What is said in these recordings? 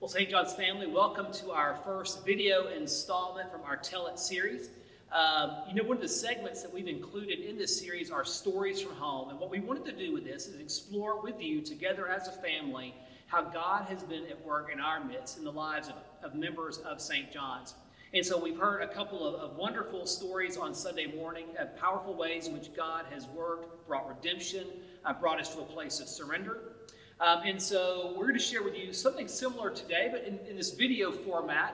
Well, St. John's family, welcome to our first video installment from our Tell It series. One of the segments that we've included in this series are stories from home. And what we wanted to do with this is explore with you together as a family how God has been at work in our midst in the lives of members of St. John's. And so we've heard a couple of wonderful stories on Sunday morning, powerful ways in which God has worked, brought redemption, brought us to a place of surrender. And so we're going to share with you something similar today, but in this video format.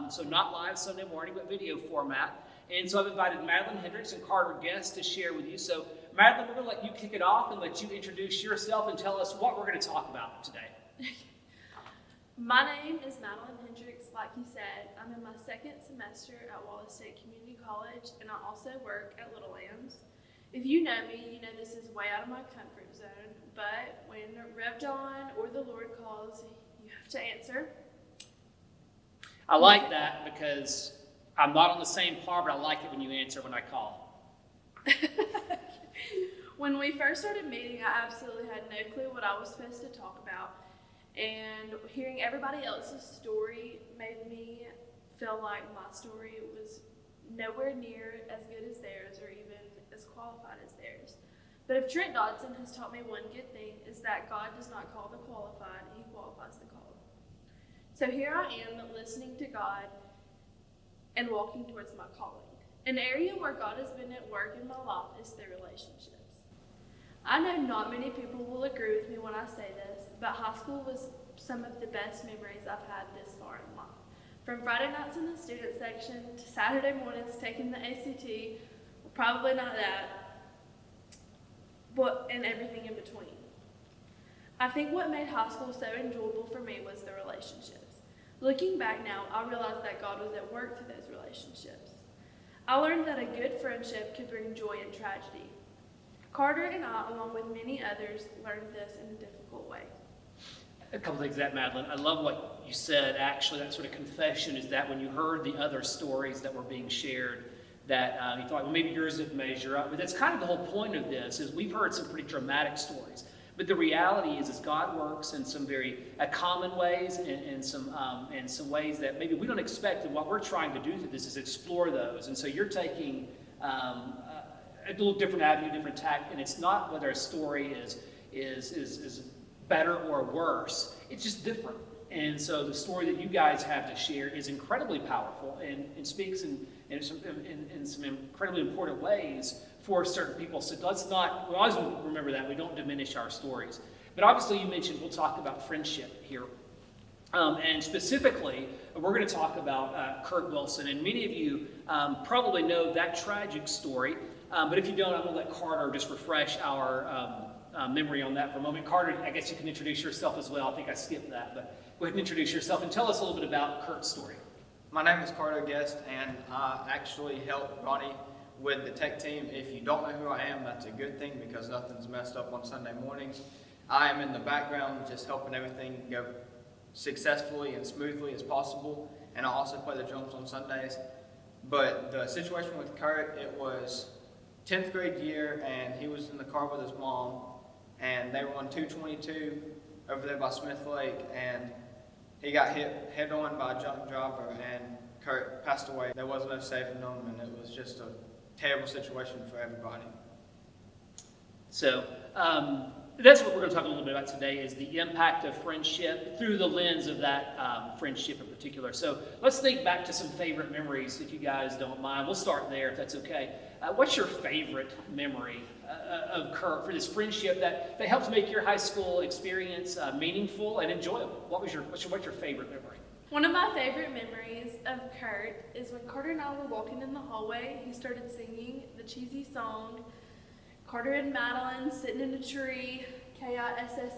So not live Sunday morning, but video format. And so I've invited Madelyn, Hendrix, and Carter guests to share with you. So Madelyn, we're going to let you kick it off and let you introduce yourself and tell us what we're going to talk about today. My name is Madelyn Hendrix, like you said. I'm in my second semester at Wallace State Community College, and I also work at Little Lambs. If you know me, you know this is way out of my comfort zone, but when Rev John or the Lord calls, you have to answer. I like that because I'm not on the same par, but I like it when you answer when I call. When we first started meeting, I absolutely had no clue what I was supposed to talk about. And hearing everybody else's story made me feel like my story was nowhere near as good as theirs or even as qualified as theirs. But if Trent Dodson has taught me one good thing, is that God does not call the qualified, He qualifies the called. So here I am listening to God and walking towards my calling. An area where God has been at work in my life is through relationships. I know not many people will agree with me when I say this, but high school was some of the best memories I've had this far in life. From Friday nights in the student section to Saturday mornings taking the ACT, well, probably not that, but and everything in between. I think what made high school so enjoyable for me was the relationships. Looking back now, I realized that God was at work through those relationships. I learned that a good friendship could bring joy in tragedy. Carter and I, along with many others, learned this in a difficult way. A couple things that, Madelyn. I love what you said, actually, that sort of confession is that when you heard the other stories that were being shared, that you thought, well, maybe yours didn't measure up. But that's kind of the whole point of this, is we've heard some pretty dramatic stories. But the reality is God works in some very common ways and some ways that maybe we don't expect. And what we're trying to do through this is explore those. And so you're taking a little different avenue, different tack, and it's not whether a story is better or worse. It's just different. And so the story that you guys have to share is incredibly powerful and speaks in some incredibly important ways for certain people. So we always remember that. We don't diminish our stories. But obviously you mentioned we'll talk about friendship here. And specifically, we're going to talk about Kurt Wilson. And many of you probably know that tragic story. But if you don't, I'm going to let Carter just refresh our memory on that for a moment. Carter, I guess you can introduce yourself as well. I think I skipped that. But go ahead and introduce yourself and tell us a little bit about Kurt's story. My name is Carter Guest, and I actually help Ronnie with the tech team. If you don't know who I am, that's a good thing because nothing's messed up on Sunday mornings. I am in the background just helping everything go successfully and smoothly as possible, and I also play the drums on Sundays. But the situation with Kurt, it was 10th grade year, and he was in the car with his mom, and they were on 222 over there by Smith Lake, and he got hit head-on by a drunk driver, and Kurt passed away. There was no saving him, and it was just a terrible situation for everybody. So that's what we're going to talk a little bit about today, is the impact of friendship through the lens of that friendship in particular. So let's think back to some favorite memories, if you guys don't mind. We'll start there, if that's okay. What's your favorite memory of Kurt for this friendship that helps make your high school experience meaningful and enjoyable? What's your favorite memory? One of my favorite memories of Kurt is when Carter and I were walking in the hallway. He started singing the cheesy song, Carter and Madelyn sitting in a tree, Kissing,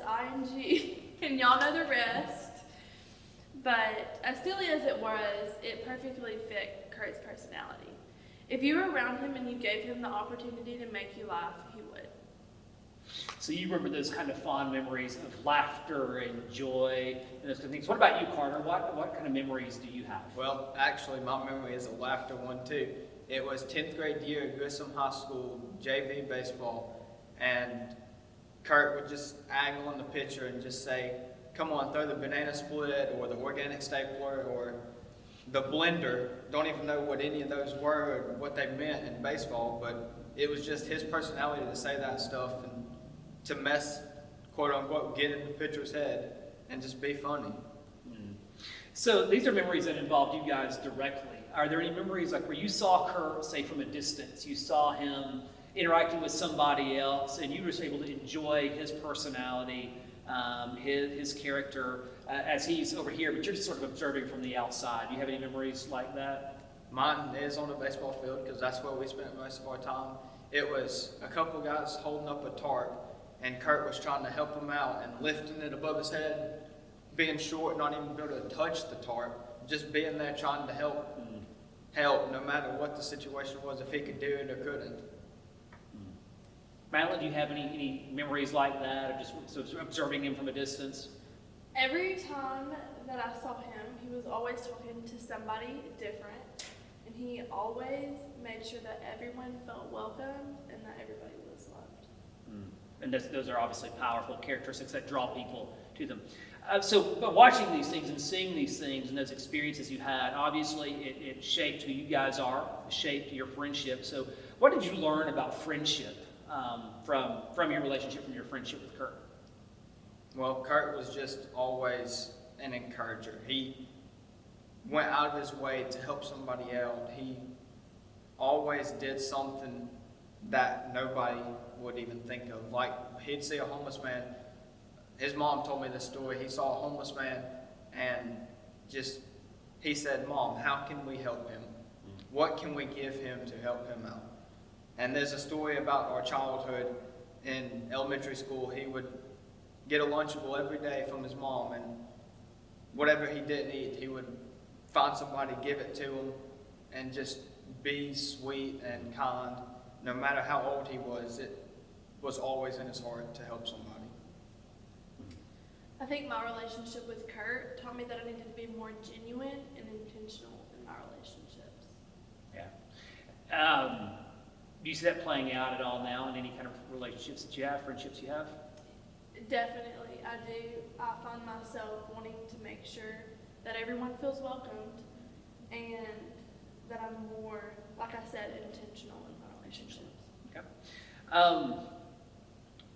and y'all know the rest. But as silly as it was, it perfectly fit Kurt's personality. If you were around him and you gave him the opportunity to make you laugh, he would. So you remember those kind of fond memories of laughter and joy and those kind of things. What about you, Carter? What kind of memories do you have? Well, actually, my memory is a laughter one too. It was 10th grade year at Grissom High School, JV baseball, and Kurt would just angle on the pitcher and just say, come on, throw the banana split or the organic stapler or the blender. Don't even know what any of those were or what they meant in baseball, but it was just his personality to say that stuff and to mess, quote unquote, get in the pitcher's head and just be funny. So these are memories that involved you guys directly. Are there any memories like where you saw Kurt, say from a distance, you saw him interacting with somebody else and you were just able to enjoy his personality, his character as he's over here, but you're just sort of observing from the outside? Do you have any memories like that? Mine is on the baseball field because that's where we spent most of our time. It was a couple guys holding up a tarp and Kurt was trying to help him out and lifting it above his head, being short, not even able to touch the tarp, just being there trying to help no matter what the situation was, if he could do it or couldn't. Madelyn, do you have any memories like that, or just sort of observing him from a distance? Every time that I saw him, he was always talking to somebody different, and he always made sure that everyone felt welcome and that everybody was loved. And those are obviously powerful characteristics that draw people to them. But watching these things and seeing these things and those experiences you had, obviously it shaped who you guys are, shaped your friendship. So what did you learn about friendship from your relationship, from your friendship with Kurt? Well, Kurt was just always an encourager. He went out of his way to help somebody out. He always did something that nobody would even think of. Like, he'd see a homeless man. His mom told me this story. He saw a homeless man and he said, "Mom, how can we help him? What can we give him to help him out?" And there's a story about our childhood in elementary school. He would get a Lunchable every day from his mom, and whatever he didn't eat, he would find somebody, give it to him, and just be sweet and kind. No matter how old he was, it was always in his heart to help somebody. I think my relationship with Kurt taught me that I needed to be more genuine and intentional in my relationships. Yeah. Do you see that playing out at all now in any kind of relationships that you have, friendships you have? Definitely, I do. I find myself wanting to make sure that everyone feels welcomed and that I'm more, like I said, intentional in my relationships. Okay.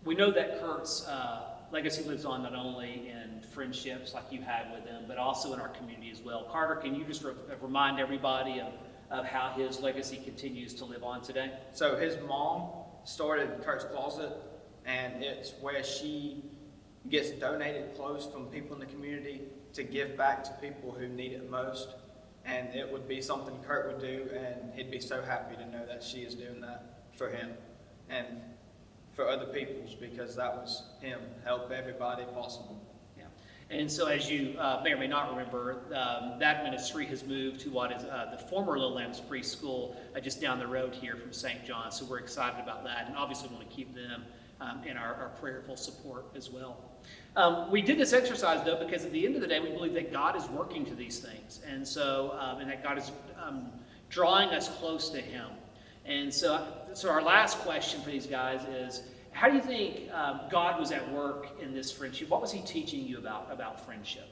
We know that Kurt's legacy lives on not only in friendships like you had with him, but also in our community as well. Carter, can you just remind everybody of how his legacy continues to live on today? So his mom started Kurt's Closet, and it's where she gets donated clothes from people in the community to give back to people who need it most. And it would be something Kurt would do, and he'd be so happy to know that she is doing that for him and for other peoples, because that was him, help everybody possible. Yeah. And so as you may or may not remember, that ministry has moved to what is the former Little Lambs Preschool just down the road here from St. John. So we're excited about that, and obviously want to keep them in our prayerful support as well. We did this exercise, though, because at the end of the day, we believe that God is working to these things, and so and that God is drawing us close to Him. And so our last question for these guys is, how do you think God was at work in this friendship? What was He teaching you about friendship?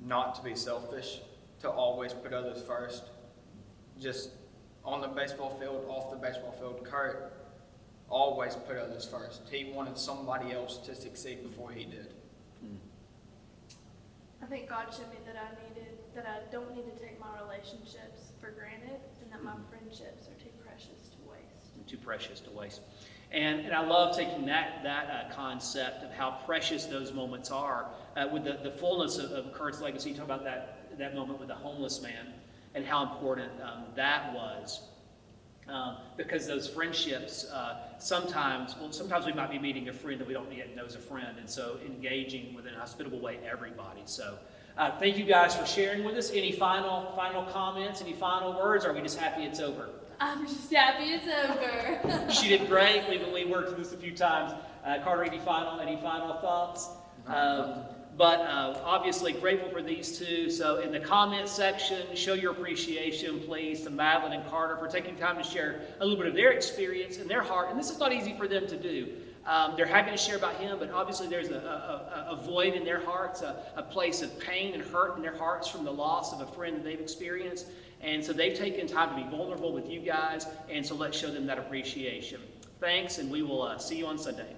Not to be selfish, to always put others first. Just on the baseball field, off the baseball field, Kurt always put others first. He wanted somebody else to succeed before he did. I think God showed me that I don't need to take my relationships for granted, and that my friendships are too precious to waste. Too precious to waste. And I love taking that concept of how precious those moments are with the fullness of Kurt's legacy. You talk about that moment with the homeless man and how important that was. Because those friendships, sometimes we might be meeting a friend that we don't yet know is a friend, and so engaging with an hospitable way everybody. So thank you guys for sharing with us. Any final comments, any final words, or are we just happy it's over? I'm just happy it's over. She did great. We worked through this a few times. Carter, any final thoughts? But obviously grateful for these two. So in the comments section, show your appreciation, please, to Madelyn and Carter for taking time to share a little bit of their experience and their heart. And this is not easy for them to do. They're happy to share about him, but obviously there's a void in their hearts, a place of pain and hurt in their hearts from the loss of a friend that they've experienced. And so they've taken time to be vulnerable with you guys, and so let's show them that appreciation. Thanks, and we will see you on Sunday.